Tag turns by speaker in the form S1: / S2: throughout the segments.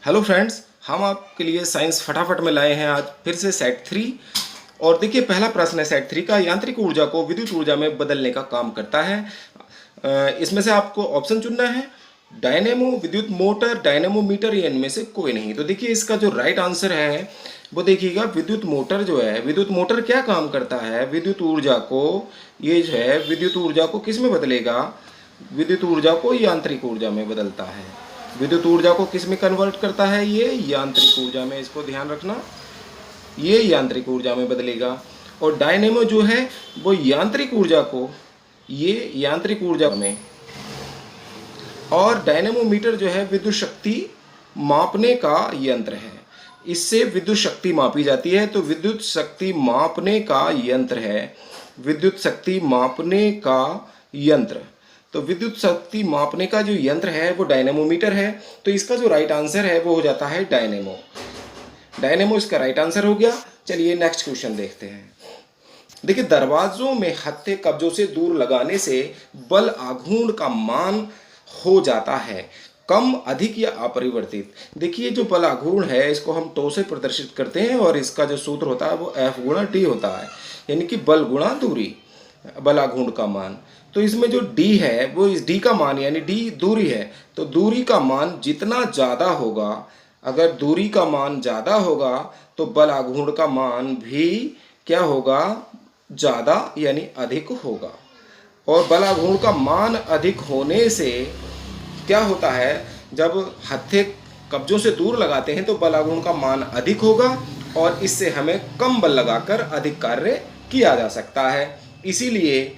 S1: Hello friends, हम आपके लिए साइंस फटाफट में लाए हैं आज फिर से सेट 3। और देखिए, पहला प्रश्न है सेट 3 का। यांत्रिक ऊर्जा को विद्युत ऊर्जा में बदलने का काम करता है। इसमें से आपको ऑप्शन चुनना है, डायनेमो, विद्युत मोटर, डायनेमोमीटर, या इनमें से कोई नहीं। तो देखिए, इसका जो राइट आंसर है वो देखिएगा, विद्युत मोटर जो है। विद्युत मोटर क्या काम करता है? विद्युत ऊर्जा को, ये जो है विद्युत ऊर्जा को किस में बदलेगा? विद्युत ऊर्जा को यांत्रिक ऊर्जा में बदलता है। विद्युत ऊर्जा को किस में कन्वर्ट करता है? ये यांत्रिक ऊर्जा में। इसको ध्यान रखना, ये यांत्रिक ऊर्जा में बदलेगा। और डायनेमो जो है वो यांत्रिक ऊर्जा को, ये यांत्रिक ऊर्जा में। और डायनेमोमीटर जो है विद्युत शक्ति मापने का यंत्र है। इससे विद्युत शक्ति मापी जाती है। तो विद्युत शक्ति मापने का यंत्र है, विद्युत शक्ति मापने का यंत्र। तो विद्युत शक्ति मापने का जो यंत्र है वो डायनेमोमीटर है। तो इसका जो राइट आंसर है वो हो जाता है डायनेमो। डायनेमो इसका राइट आंसर हो गया। चलिए नेक्स्ट क्वेश्चन देखते हैं। देखिए, दरवाजों में हत्थे कब्जों से दूर लगाने से बल आघूर्ण का मान हो जाता है कम, अधिक या अपरिवर्तित। देखिए, जो बल आघूर्ण है इसको हम टो से प्रदर्शित करते हैं और इसका जो सूत्र होता है वो F गुणा टी होता है, यानी कि बल गुणा दूरी, बल आघूर्ण का मान। तो इसमें जो d है वो इस d का मान, यानी d दूरी है। तो दूरी का मान जितना ज़्यादा होगा, अगर दूरी का मान ज़्यादा होगा तो बल आघूर्ण का मान भी क्या होगा? ज़्यादा, यानी अधिक होगा। और बल आघूर्ण का मान अधिक होने से क्या होता है? जब हत्थे कब्जों से दूर लगाते हैं तो बल आघूर्ण का मान अधिक होगा और इससे हमें कम बल लगाकर अधिक कार्य किया जा सकता है। इसीलिए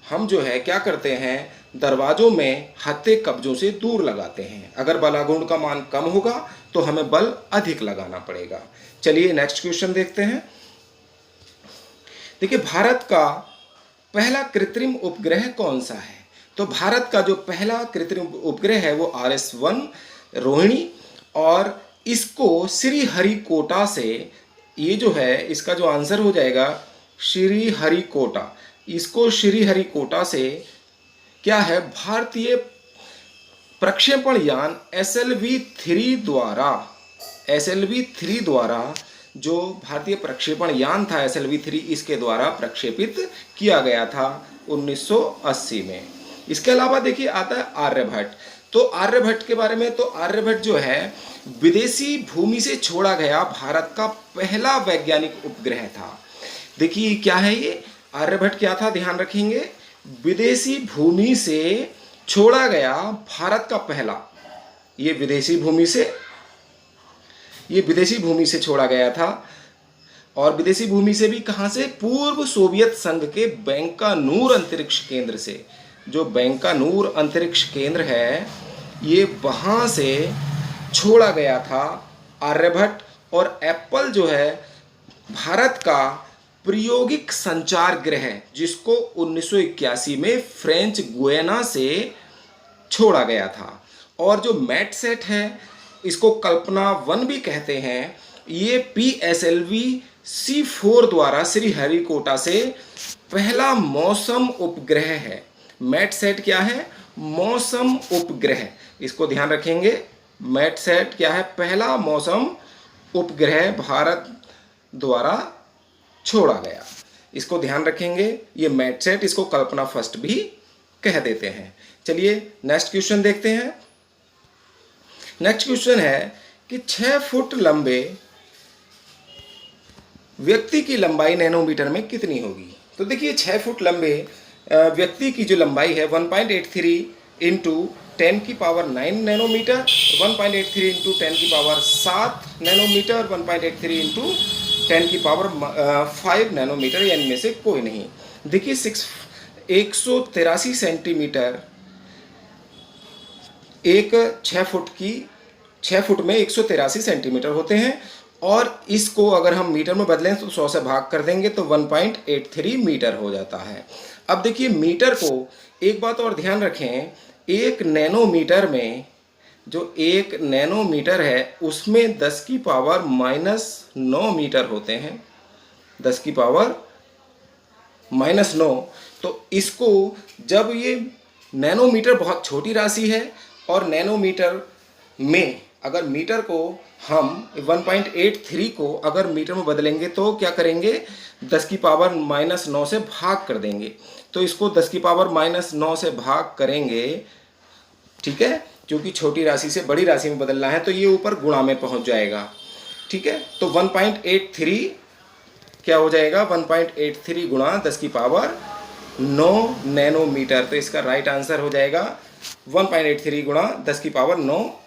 S1: हम जो है क्या करते हैं, दरवाजों में हत्थे कब्जों से दूर लगाते हैं। अगर बल आघूर्ण का मान कम होगा तो हमें बल अधिक लगाना पड़ेगा। चलिए नेक्स्ट क्वेश्चन देखते हैं। देखिए, भारत का पहला कृत्रिम उपग्रह कौन सा है? तो भारत का जो पहला कृत्रिम उपग्रह है वो RS-1 रोहिणी, और इसको श्रीहरिकोटा से, ये जो है इसका जो आंसर हो जाएगा श्रीहरिकोटा। इसको श्रीहरिकोटा से क्या है, भारतीय प्रक्षेपण यान SLV-3 द्वारा जो भारतीय प्रक्षेपण यान था SLV-3, इसके द्वारा प्रक्षेपित किया गया था 1980 में। इसके अलावा देखिए आता है आर्यभट्ट। तो आर्यभट्ट के बारे में, तो आर्यभट्ट जो है विदेशी भूमि से छोड़ा गया भारत का पहला वैज्ञानिक उपग्रह था। देखिए क्या है ये आर्यभट्ट, क्या था ध्यान रखेंगे, विदेशी भूमि से छोड़ा गया भारत का पहला, ये विदेशी भूमि से छोड़ा गया था। और विदेशी भूमि से भी कहाँ से? पूर्व सोवियत संघ के बैंकानूर अंतरिक्ष केंद्र से। जो बैंकानूर अंतरिक्ष केंद्र है ये वहाँ से छोड़ा गया था आर्यभट्ट। और एप्पल जो है भारत का प्रायोगिक संचार ग्रह, जिसको 1981 में फ्रेंच गुयाना से छोड़ा गया था। और जो मैटसेट है इसको कल्पना 1 भी कहते हैं। ये PSLV-C4 द्वारा श्रीहरिकोटा से पहला मौसम उपग्रह है। मैटसेट क्या है? मौसम उपग्रह। इसको ध्यान रखेंगे, मैटसेट क्या है? पहला मौसम उपग्रह भारत द्वारा छोड़ा गया। इसको ध्यान रखेंगे, ये मैटसेट, इसको कल्पना फर्स्ट भी कह देते हैं। चलिए नेक्स्ट क्वेश्चन देखते हैं। नेक्स्ट क्वेश्चन है कि 6 फुट लंबे व्यक्ति की लंबाई नैनोमीटर में कितनी होगी? तो देखिए, 6 फुट लंबे व्यक्ति की जो लंबाई है 1.83 into 10⁹ nanometre, 1.83 into 10⁷ nanometre, 1.83 into 10⁵ nanometre, या इनमें से कोई नहीं। देखिए 183 सेंटीमीटर, एक 6 फुट में 183 सेंटीमीटर होते हैं। और इसको अगर हम मीटर में बदलें तो 100 से भाग कर देंगे तो 1.83 मीटर हो जाता है। अब देखिए, मीटर को एक बात और ध्यान रखें, एक नैनोमीटर में, जो एक नैनोमीटर है उसमें 10⁻⁻9 मीटर होते हैं, 10⁻⁻9। तो इसको, जब ये नैनोमीटर बहुत छोटी राशि है और नैनोमीटर में अगर मीटर को हम 1.83 को अगर मीटर में बदलेंगे तो क्या करेंगे, 10 की पावर -9 से भाग कर देंगे। तो इसको 10 की पावर -9 से भाग करेंगे, ठीक है, क्योंकि छोटी राशि से बड़ी राशि में बदलना है तो ये ऊपर गुणा में पहुंच जाएगा, ठीक है। तो 1.83 क्या हो जाएगा, 1.83 गुणा 10 की पावर 9 नैनोमीटर। तो इसका राइट आंसर हो जाएगा 1.83 गुणा 10 की पावर 9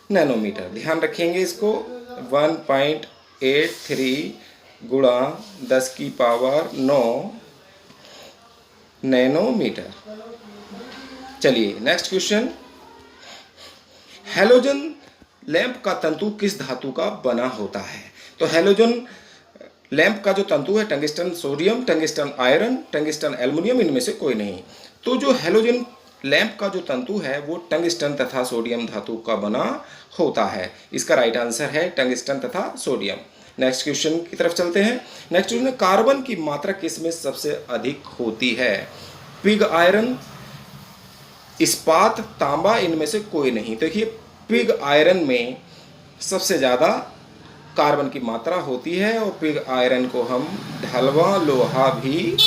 S1: नैनोमीटर। ध्यान रखेंगे इसको, 1.83 गुणा 10 की पावर 9 नैनोमीटर। चलिए नेक्स्ट क्वेश्चन, हैलोजन लैंप का तंतु किस धातु का बना होता है? तो हैलोजन लैंप का जो तंतु है tungsten sodium, tungsten iron, tungsten aluminium, इनमें से कोई नहीं। तो जो हैलोजन लैंप का जो तंतु है वो टंगस्टन तथा सोडियम धातु का बना होता है। इसका राइट आंसर है टंगस्टन तथा सोडियम। नेक्स्ट क्वेश्चन की तरफ चलते हैं। नेक्स्ट क्वेश्चन, कार्बन की मात्रा किस में सबसे अधिक होती है? पिग आयरन, इस्पात, तांबा, इनमें से कोई नहीं। देखिए पिग आयरन में सबसे ज़्यादा कार्बन की मात्रा होती है और पिग आयरन को हम ढलवा लोहा भी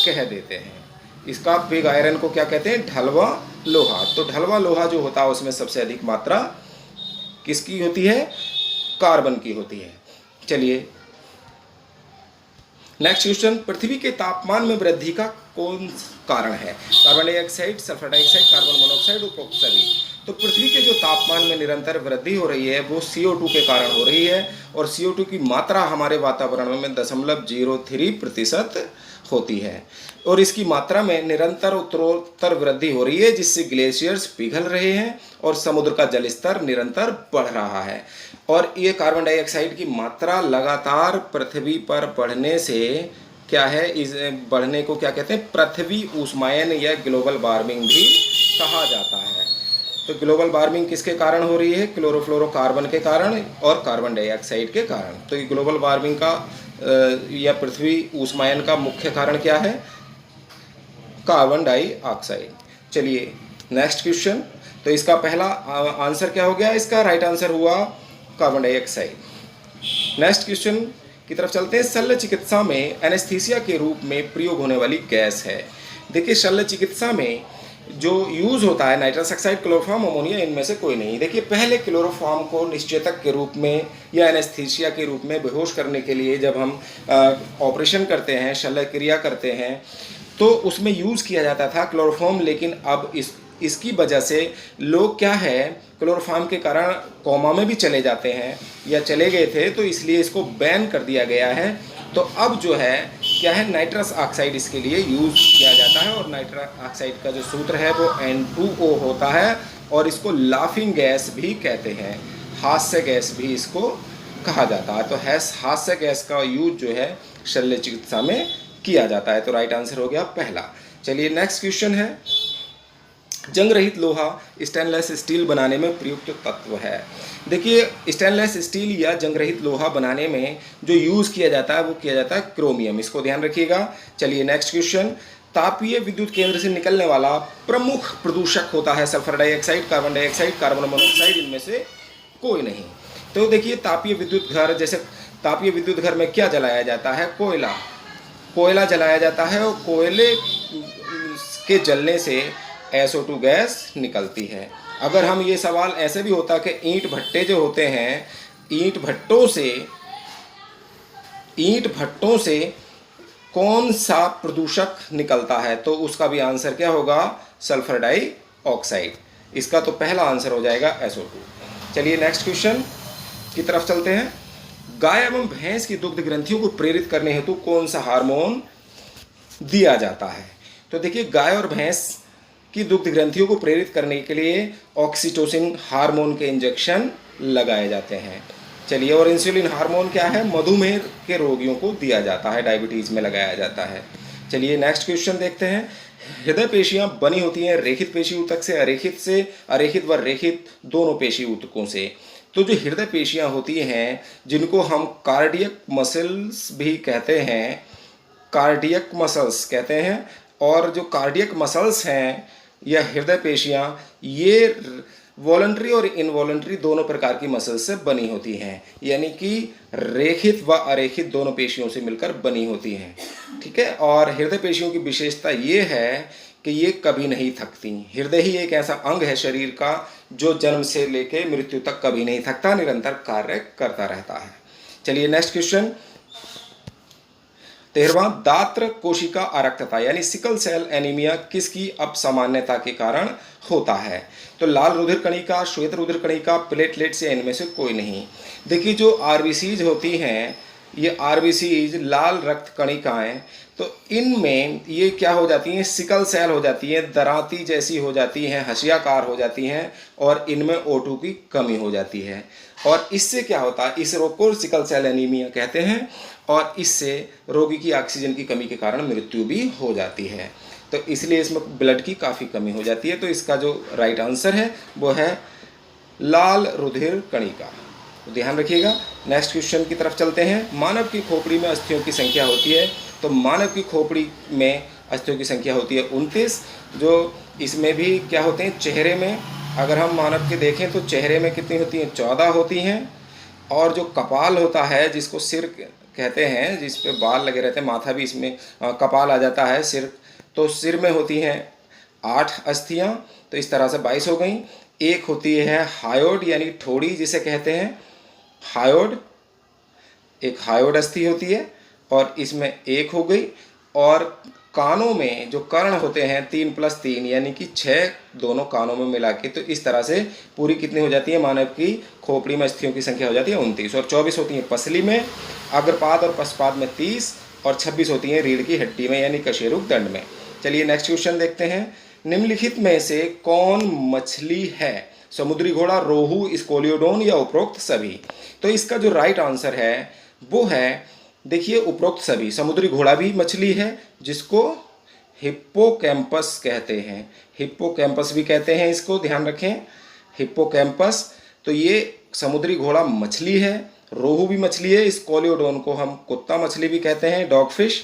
S1: कह देते हैं। इसका पिग आयरन को क्या कहते हैं, ढलवा लोहा। तो ढलवा लोहा जो होता है उसमें सबसे अधिक मात्रा किसकी होती है, कार्बन की होती है। चलिए नेक्स्ट क्वेश्चन, पृथ्वी के तापमान में वृद्धि का कौन कारण है? Carbon dioxide, sulphur dioxide, carbon monoxide, उपरोक्त सभी। तो पृथ्वी के जो तापमान में निरंतर वृद्धि हो रही है वो CO2 के कारण हो रही है और CO2 की मात्रा हमारे वातावरण में 0.03% होती है और इसकी मात्रा में निरंतर उत्तरोत्तर वृद्धि हो रही है जिससे ग्लेशियर्स पिघल रहे हैं और समुद्र का जल स्तर निरंतर बढ़ रहा है। और ये कार्बन डाइऑक्साइड की मात्रा लगातार पृथ्वी पर बढ़ने से क्या है, इस बढ़ने को क्या कहते हैं, पृथ्वी ऊष्मायन या ग्लोबल वार्मिंग भी कहा जाता है। तो ग्लोबल वार्मिंग किसके कारण हो रही है, क्लोरोफ्लोरोकार्बन के कारण और कार्बन डाइऑक्साइड के कारण। तो ये ग्लोबल वार्मिंग का या पृथ्वी ऊष्मायन का मुख्य कारण क्या है, कार्बन डाइऑक्साइड। चलिए नेक्स्ट क्वेश्चन, तो इसका पहला आंसर क्या हो गया, इसका राइट आंसर हुआ कार्बन डाइऑक्साइड। नेक्स्ट क्वेश्चन की तरफ चलते हैं। शल्य चिकित्सा में एनेस्थीसिया के रूप में प्रयोग होने वाली गैस है। देखिए शल्य चिकित्सा में जो यूज़ होता है नाइट्रस ऑक्साइड, क्लोरोफॉर्म, अमोनिया, इनमें से कोई नहीं। देखिए पहले क्लोरोफॉर्म को निश्चेतक के रूप में या एनेस्थीसिया के रूप में बेहोश करने के लिए जब हम ऑपरेशन करते हैं, शल्य क्रिया करते हैं, तो उसमें यूज़ किया जाता था क्लोरोफॉर्म। लेकिन अब इसकी वजह से लोग क्या है, क्लोरोफॉर्म के कारण कोमा में भी चले जाते हैं या चले गए थे, तो इसलिए इसको बैन कर दिया गया है। तो अब जो है क्या है, नाइट्रस ऑक्साइड इसके लिए यूज़ किया जाता है और नाइट्रस ऑक्साइड का जो सूत्र है वो N2O होता है और इसको लाफिंग गैस भी कहते हैं, हास्य गैस भी इसको कहा जाता है। तो हास्य गैस का यूज जो है शल्य चिकित्सा में किया जाता है। तो राइट आंसर हो गया पहला। चलिए नेक्स्ट क्वेश्चन है, जंग रहित लोहा स्टेनलेस स्टील बनाने में प्रयुक्त तत्व है। देखिए स्टेनलेस स्टील या जंग रहित लोहा बनाने में जो यूज़ किया जाता है वो किया जाता है क्रोमियम, इसको ध्यान रखिएगा। चलिए नेक्स्ट क्वेश्चन, तापीय विद्युत केंद्र से निकलने वाला प्रमुख प्रदूषक होता है sulphur dioxide, carbon dioxide, carbon monoxide, इनमें से कोई नहीं। तो देखिए तापीय विद्युत घर, जैसे तापीय विद्युत घर में क्या जलाया जाता है, कोयला जलाया जाता है और कोयले के जलने से SO2 गैस निकलती है। अगर हम ये सवाल ऐसे भी होता कि ईंट भट्टे जो होते हैं, ईंट भट्टों से कौन सा प्रदूषक निकलता है, तो उसका भी आंसर क्या होगा, सल्फर डाइऑक्साइड। इसका तो पहला आंसर हो जाएगा SO2। चलिए नेक्स्ट क्वेश्चन की तरफ चलते हैं। गाय एवं भैंस की दुग्ध ग्रंथियों को प्रेरित करने हेतु कौन सा हार्मोन दिया जाता है? तो देखिए गाय और भैंस की दुग्ध ग्रंथियों को प्रेरित करने के लिए ऑक्सीटोसिन हार्मोन के इंजेक्शन लगाए जाते हैं। चलिए, और इंसुलिन हार्मोन क्या है, मधुमेह के रोगियों को दिया जाता है, डायबिटीज़ में लगाया जाता है। चलिए नेक्स्ट क्वेश्चन देखते हैं। हृदय पेशियां बनी होती हैं रेखित पेशी ऊतक से, अरेखित व रेखित दोनों पेशी ऊतकों से। तो जो हृदय पेशियां होती हैं जिनको हम कार्डियक मसल्स भी कहते हैं, कार्डियक मसल्स कहते हैं, और जो कार्डियक मसल्स हैं या हृदय पेशियां, ये वॉलंटरी और इनवॉलंटरी दोनों प्रकार की मसल्स से बनी होती हैं, यानी कि रेखित व अरेखित दोनों पेशियों से मिलकर बनी होती हैं। ठीक है। और हृदय पेशियों की विशेषता ये है कि ये कभी नहीं थकती। हृदय ही एक ऐसा अंग है शरीर का जो जन्म से लेकर मृत्यु तक कभी नहीं थकता, निरंतर कार्य करता रहता है। चलिए नेक्स्ट क्वेश्चन। 13वां, दात्र कोशिका अरक्तता यानी सिकल सेल एनीमिया किसकी असामान्यता के कारण होता है? तो लाल रुधिर कणिका, श्वेत रुधिर कणिका, प्लेटलेट्स या इनमें से कोई नहीं। देखिए जो आरबीसीज होती हैं, ये आरबीसीज लाल रक्त कणिकाएं, तो इनमें ये क्या हो जाती हैं, सिकल सेल हो जाती हैं, दरांती जैसी हो जाती हैं, हंसियाकार हो जाती हैं और इनमें O2 की कमी हो जाती है। और इससे क्या होता है, इस रोग को सिकल सेल एनीमिया कहते हैं और इससे रोगी की ऑक्सीजन की कमी के कारण मृत्यु भी हो जाती है। तो इसलिए इसमें ब्लड की काफ़ी कमी हो जाती है। तो इसका जो राइट आंसर है वो है लाल रुधिर कणिका। तो ध्यान रखिएगा। नेक्स्ट क्वेश्चन की तरफ चलते हैं। मानव की खोपड़ी में अस्थियों की संख्या होती है, तो मानव की खोपड़ी में अस्थियों की संख्या होती है 29। जो इसमें भी क्या होते हैं, चेहरे में अगर हम मानव के देखें तो चेहरे में कितनी होती हैं, 14 होती हैं। और जो कपाल होता है, जिसको सिर कहते हैं, जिस पे बाल लगे रहते हैं, माथा भी इसमें कपाल आ जाता है, सिर, तो सिर में होती हैं 8 अस्थियाँ। तो इस तरह से 22 हो गई। एक होती है हायोड यानी ठोड़ी जिसे कहते हैं, हायोड, एक हायोड अस्थि होती है और इसमें एक हो गई। और कानों में जो कर्ण होते हैं 3 + 3 यानी कि 6 दोनों कानों में मिला के, तो इस तरह से पूरी कितनी हो जाती है, मानव की खोपड़ी में अस्थियों की संख्या हो जाती है 29। और 24 होती हैं पसली में, अग्रपाद और पश्चपाद में 30 और 26 होती हैं रीढ़ की हड्डी में यानी कशेरुक दंड में। चलिए नेक्स्ट क्वेश्चन देखते हैं। निम्नलिखित में से कौन मछली है? समुद्री घोड़ा, रोहू, स्कोलियोडोन या उपरोक्त सभी? तो इसका जो राइट आंसर है वो है, देखिए, उपरोक्त सभी। समुद्री घोड़ा भी मछली है जिसको हिप्पोकैम्पस कहते हैं, हिप्पोकैम्पस भी कहते हैं इसको, ध्यान रखें, हिप्पोकैम्पस। तो ये समुद्री घोड़ा मछली है, रोहू भी मछली है, स्कोलियोडोन को हम कुत्ता मछली भी कहते हैं, डॉग फिश,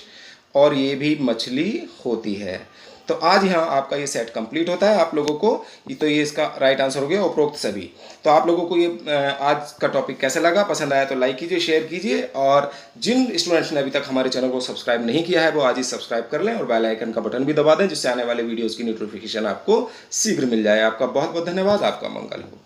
S1: और ये भी मछली होती है। तो आज यहाँ आपका ये सेट कंप्लीट होता है आप लोगों को। तो ये इसका राइट आंसर हो गया उपरोक्त सभी। तो आप लोगों को ये आज का टॉपिक कैसा लगा? पसंद आया तो लाइक कीजिए, शेयर कीजिए, और जिन स्टूडेंट्स ने अभी तक हमारे चैनल को सब्सक्राइब नहीं किया है वो आज ही सब्सक्राइब कर लें और बेल आइकन का बटन भी दबा दें, जिससे आने वाले वीडियोज़ की नोटिफिकेशन आपको शीघ्र मिल जाए। आपका बहुत बहुत धन्यवाद। आपका मंगल हो।